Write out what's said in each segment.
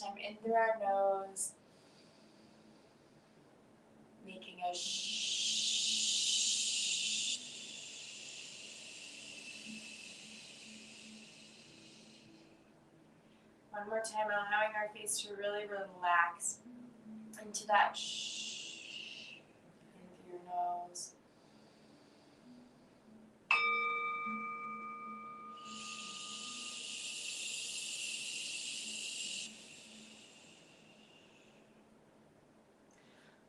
time in through our nose, making a shh. One more time, allowing our face to really relax into that shh in through your nose.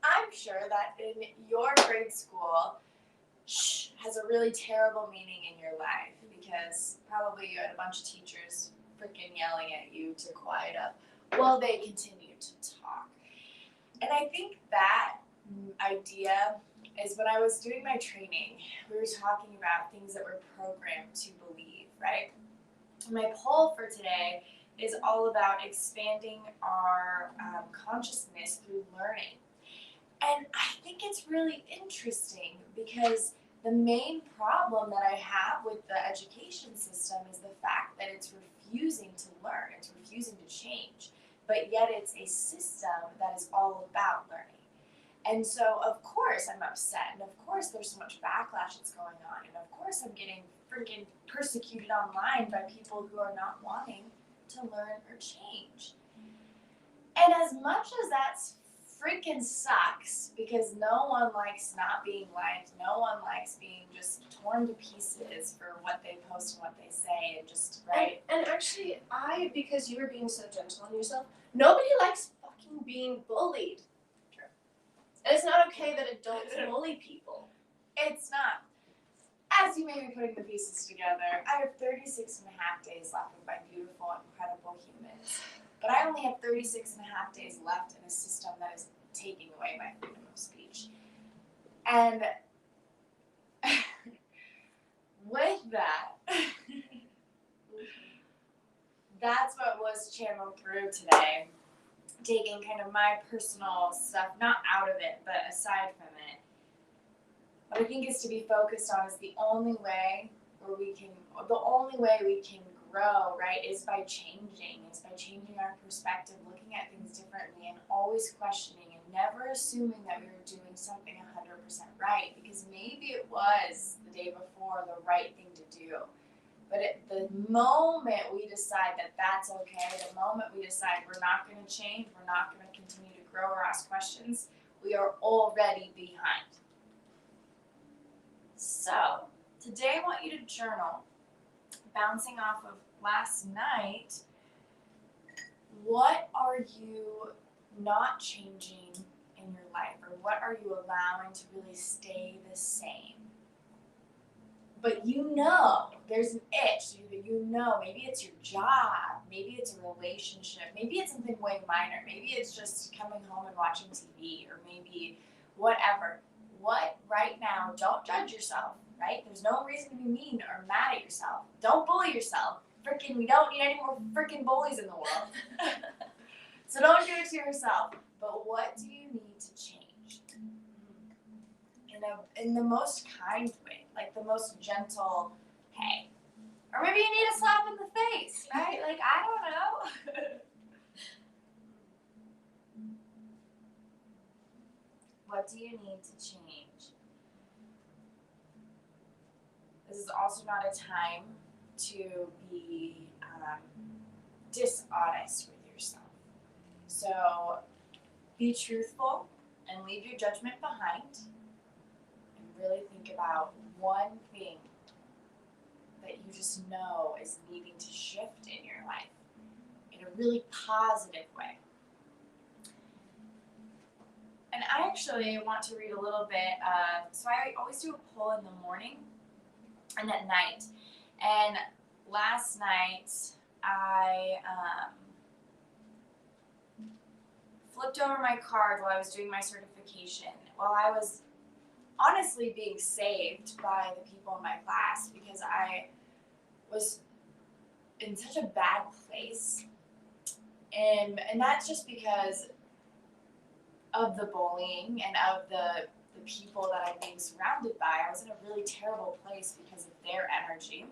I'm sure that in your grade school, shh has a really terrible meaning in your life because probably you had a bunch of teachers freaking yelling at you to quiet up while they continue to talk. And I think that idea is when I was doing my training, we were talking about things that we're programmed to believe, right? My poll for today is all about expanding our consciousness through learning. And I think it's really interesting because the main problem that I have with the education system is the fact that it's refusing to learn, it's refusing to change, but yet it's a system that is all about learning. And so, of course, I'm upset, and of course, there's so much backlash that's going on, and of course, I'm getting freaking persecuted online by people who are not wanting to learn or change. And as much as that's freaking sucks, because no one likes not being liked, no one likes being just torn to pieces for what they post and what they say, and just, right? And actually, because you were being so gentle on yourself, nobody likes fucking being bullied. True. And it's not okay that adults bully people. It's not. As you may be putting the pieces together, I have 36 and a half days left with my beautiful, incredible humans. But I only have 36 and a half days left in a system that is taking away my freedom of speech. And with that, that's what was channeled through today. Taking kind of my personal stuff, not out of it, but aside from it. What I think is to be focused on is the only way we can grow, right, is by changing our perspective, looking at things differently, and always questioning and never assuming that we were doing something 100% right, because maybe it was the day before the right thing to do. But the moment we decide that that's okay, the moment we decide we're not going to change, we're not going to continue to grow or ask questions, we are already behind. So, today I want you to journal, bouncing off of last night. What are you not changing in your life, or what are you allowing to really stay the same? But you know, there's an itch, maybe it's your job, maybe it's a relationship, maybe it's something way minor, maybe it's just coming home and watching TV, or maybe whatever. What right now, don't judge yourself, right? There's no reason to be mean or mad at yourself. Don't bully yourself. We don't need any more freaking bullies in the world. So don't do it to yourself. But what do you need to change? In the most kind way, like the most gentle, hey. Or maybe you need a slap in the face, right? Like, I don't know. What do you need to change? This is also not a time to be dishonest with yourself. So be truthful and leave your judgment behind, and really think about one thing that you just know is needing to shift in your life in a really positive way. And I actually want to read a little bit so I always do a poll in the morning and at night. And last night I flipped over my card while I was doing my certification, while I was honestly being saved by the people in my class, because I was in such a bad place. And that's just because of the bullying and of the people that I'm being surrounded by. I was in a really terrible place because of their energy.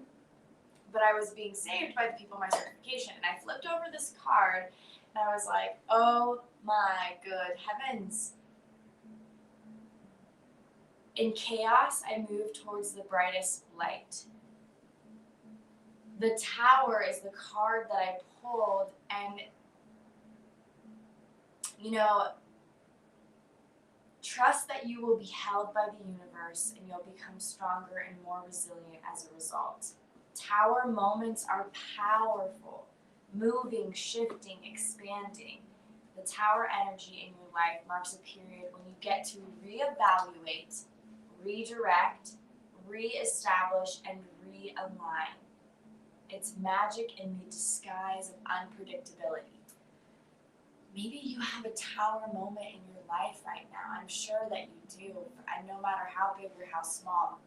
But I was being saved by the people in my certification. And I flipped over this card, And I was like, oh my good heavens. In chaos, I move towards the brightest light. The Tower is the card that I pulled, and trust that you will be held by the universe and you'll become stronger and more resilient as a result. Tower moments are powerful, moving, shifting, expanding. The Tower energy in your life marks a period when you get to reevaluate, redirect, reestablish, and realign. It's magic in the disguise of unpredictability. Maybe you have a Tower moment in your life right now. I'm sure that you do, and no matter how big or how small.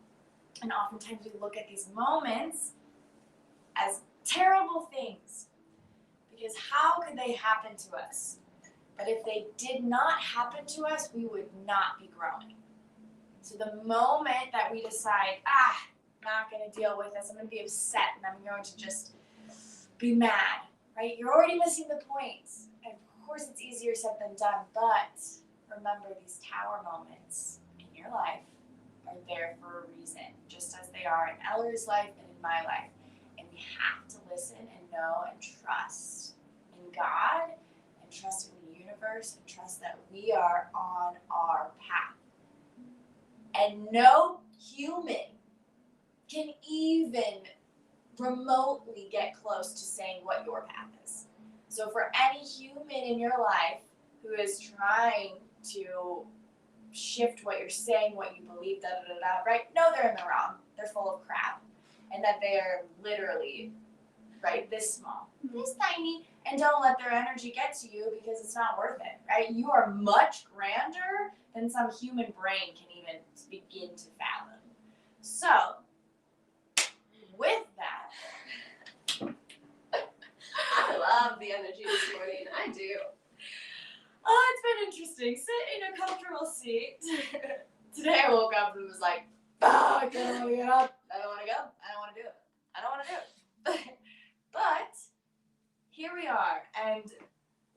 And oftentimes we look at these moments as terrible things, because how could they happen to us? But if they did not happen to us, we would not be growing. So the moment that we decide, I'm not going to deal with this, I'm going to be upset, and I'm going to just be mad, right? You're already missing the point. And of course, it's easier said than done, but remember, these Tower moments in your life are there for a reason, just as they are in Ellery's life and in my life. And we have to listen and know and trust in God and trust in the universe and trust that we are on our path. And no human can even remotely get close to saying what your path is. So for any human in your life who is trying to shift what you're saying, what you believe, right? No, they're in the wrong. They're full of crap. And that they are literally, right, this small, this tiny, and don't let their energy get to you because it's not worth it, right? You are much grander than some human brain can even begin to fathom. So, with that, I love the energy this morning. I do. Oh, it's been interesting. Sit in a comfortable seat. Today I woke up and was like, I don't want to get up. I don't want to go. I don't want to do it. I don't want to do it. But here we are. And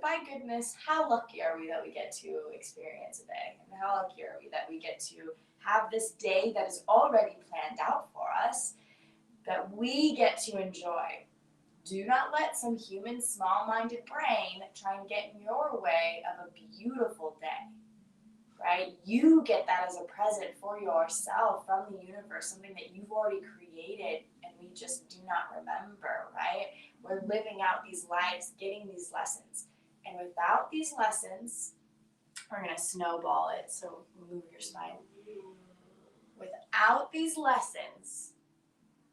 by goodness, how lucky are we that we get to experience a day? And how lucky are we that we get to have this day that is already planned out for us, that we get to enjoy. Do not let some human small-minded brain try and get in your way of a beautiful day, right? You get that as a present for yourself from the universe, something that you've already created and we just do not remember, right? We're living out these lives, getting these lessons. And without these lessons, we're going to snowball it, so move your spine. Without these lessons,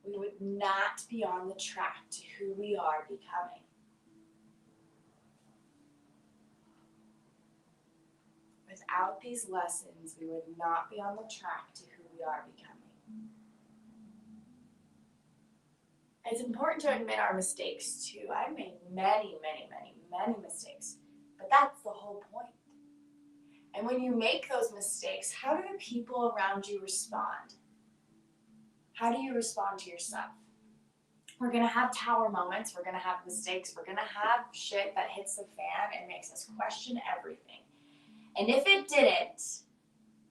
we would not be on the track to who we are becoming. Without these lessons, we would not be on the track to who we are becoming. It's important to admit our mistakes too. I've made many, many, many, many mistakes, but that's the whole point. And when you make those mistakes, how do the people around you respond? How do you respond to yourself? We're going to have Tower moments. We're going to have mistakes. We're going to have shit that hits the fan and makes us question everything. And if it didn't,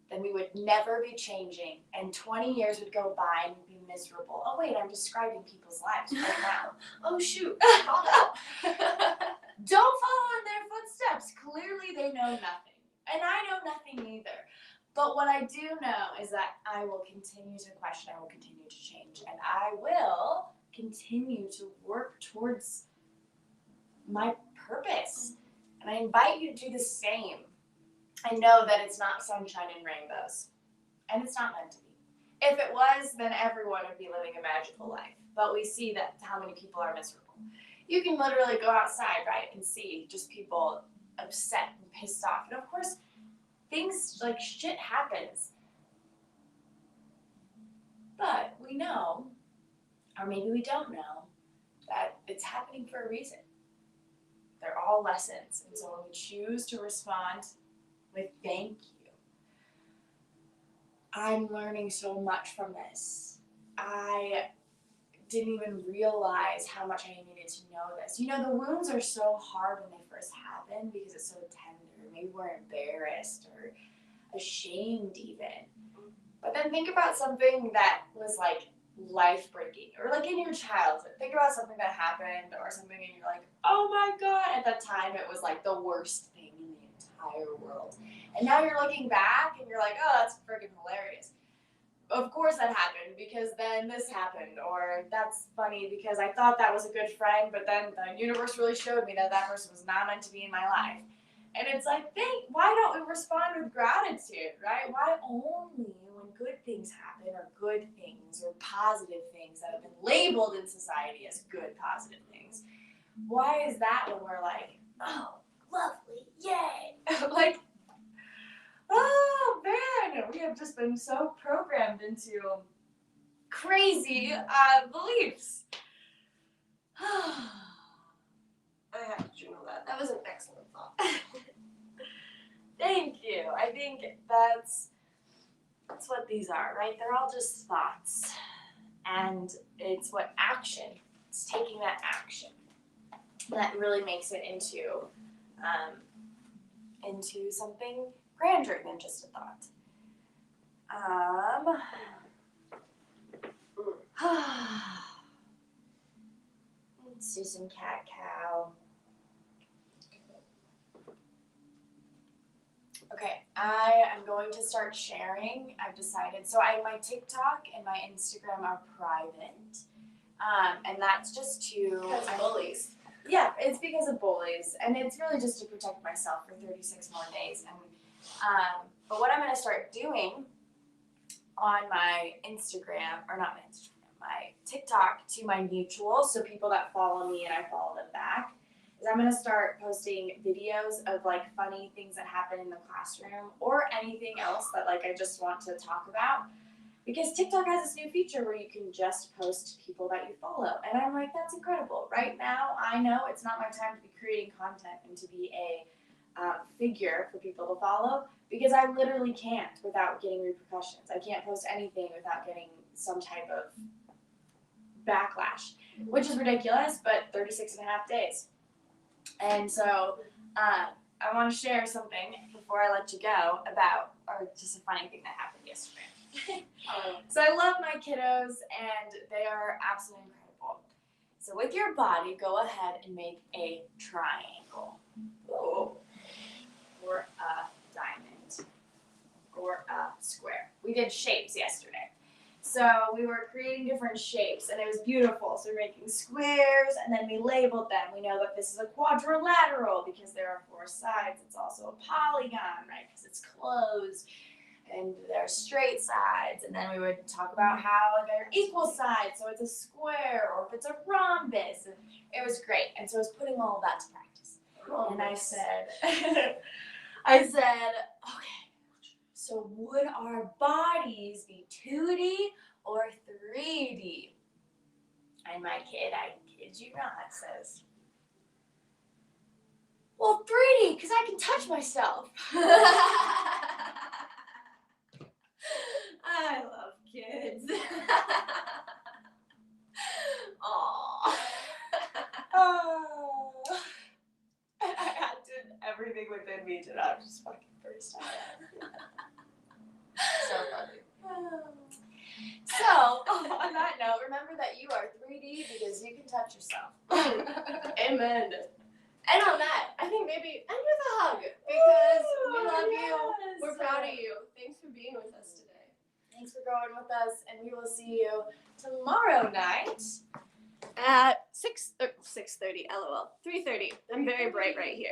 then we would never be changing. And 20 years would go by and we'd be miserable. Oh, wait, I'm describing people's lives right now. Oh, shoot. Don't follow in their footsteps. Clearly, they know nothing. And I know nothing either. But what I do know is that I will continue to question. I will continue to change. And I will continue to work towards my purpose. And I invite you to do the same. I know that it's not sunshine and rainbows. And it's not meant to be. If it was, then everyone would be living a magical life. But we see that how many people are miserable. You can literally go outside, right, and see just people upset and pissed off. And of course, things like shit happens. But we know, or maybe we don't know, that it's happening for a reason. They're all lessons. And so when we choose to respond with thank you, I'm learning so much from this. I didn't even realize how much I needed to know this. You know, the wounds are so hard when they first happen because it's so tender. Maybe we're embarrassed or ashamed even. But then think about something that was like life-breaking, or like in your childhood. Think about something that happened or something and you're like, oh my God. At that time, it was like the worst thing in the entire world. And now you're looking back and you're like, oh, that's freaking hilarious. Of course that happened because then this happened, or that's funny because I thought that was a good friend, but then the universe really showed me that that person was not meant to be in my life. And it's like, why don't we respond with gratitude, right? Why only when good things happen, or good things, or positive things that have been labeled in society as good, positive things? Why is that when we're like, oh, lovely, yay? Like, oh man, we have just been so programmed into crazy beliefs. I have to journal that. That was an excellent thought. Thank you. I think that's what these are, right? They're all just thoughts. And it's what action, it's taking that action that really makes it into something grander than just a thought. Let's do some cat cow. Okay, I am going to start sharing. I've decided. So my TikTok and my Instagram are private, and that's just to Because bullies. Yeah, it's because of bullies, and it's really just to protect myself for 36 more days. And but what I'm going to start doing on my Instagram, or not my Instagram, my TikTok to my mutuals, so people that follow me and I follow them back, is I'm going to start posting videos of like funny things that happen in the classroom or anything else that like I just want to talk about. Because TikTok has this new feature where you can just post people that you follow. And I'm like, that's incredible. Right now, I know it's not my time to be creating content and to be a figure for people to follow, because I literally can't without getting repercussions. I can't post anything without getting some type of backlash, which is ridiculous, but 36 and a half days. And so I want to share something before I let you go about, or just a funny thing that happened yesterday. So I love my kiddos, and they are absolutely incredible. So with your body, go ahead and make a triangle. Or a diamond. Or a square. We did shapes yesterday. So we were creating different shapes, and it was beautiful. So we're making squares, and then we labeled them. We know that this is a quadrilateral because there are 4 sides. It's also a polygon, right, because it's closed. And there are straight sides, and then we would talk about how they're equal sides, so it's a square, or if it's a rhombus. And it was great, and so I was putting all of that to practice. And I said, okay, so would our bodies be 2D or 3D? And my kid, I kid you not, says, well, 3D, because I can touch myself. I love kids. Aww. And I had to, everything within me to not just fucking burst out. So funny. So, on that note, remember that you are 3D because you can touch yourself. Amen. And on that, I think maybe end with a hug, because we love you. We're proud of you. Thanks for being with us today. Thanks for going with us, and we will see you tomorrow night At 6:30, LOL. 3:30. I'm very bright right here.